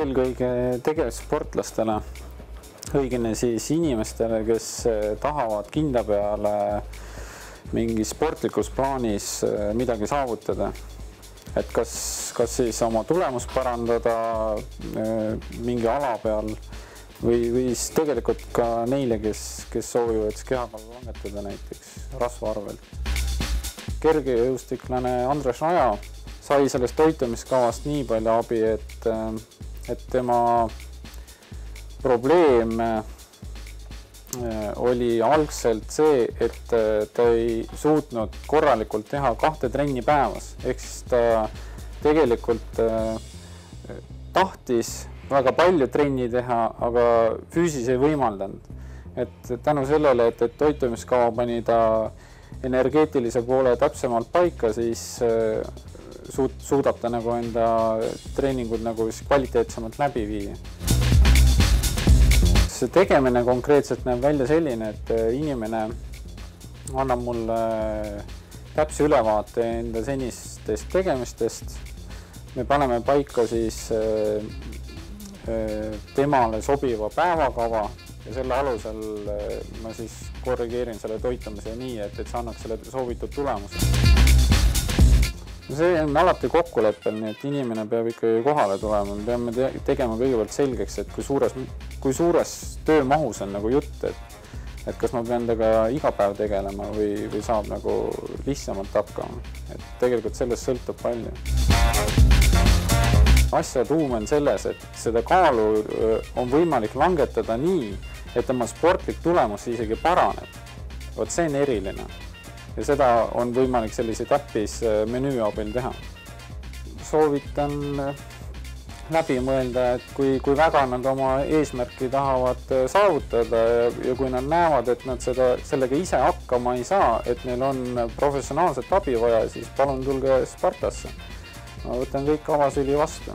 eelkõige tegevsportlastele, õigene siis inimestele, kes tahavad kindla peale mingi sportlikus plaanis midagi saavutada. Et kas siis oma tulemust parandada mingi ala peal või siis tegelikult ka neile, kes soovivad kehakaalu langetada näiteks rasva arvelt. Kergejõustiklane Andres Raja sai sellest toitumiskavast nii palju abi, et tema probleem oli algselt see, et ta ei suutnud korralikult teha 2 trenni päevas. Ehk siis ta tegelikult tahtis väga palju trenni teha, aga füüsis ei võimaldanud. Et tänu sellele, et toitumiskava pani ta energeetilise poole täpsemalt paika, siis suudab ta nagu enda treeningud nagu kvaliteetsemalt läbi viia. See tegemine konkreetselt näeb välja selline, et inimene annab mulle täpse ülevaate enda senistest tegemistest. Me paneme paika siis temale sobiva päevakava ja selle alusel ma siis korrigeerin selle toitumise nii, et see annaks selle soovitud tulemuse. See on alati kokkuleppel, nii et inimene peab ikkagi kohale tulema. Me peame tegema kõigepealt selgeks, et kui suures töömahus on nagu jutt, et kas ma pean temaga iga päev tegelema või saab nagu lihtsamalt hakkama. Et tegelikult sellest sõltub palju. Asja tuum on selles, et seda kaalu on võimalik langetada nii, et tema sportlik tulemus isegi paraneb. Vot see on eriline. Ja seda on võimalik sellise täppis menüü abil teha. Soovitan läbi mõelda, et kui väga nad oma eesmärki tahavad saavutada ja kui nad näevad, et nad sellega ise hakkama ei saa, et neil on professionaalset abi vaja, siis palun tulge Spartasse. Ma võtan kõik avasüli vastu.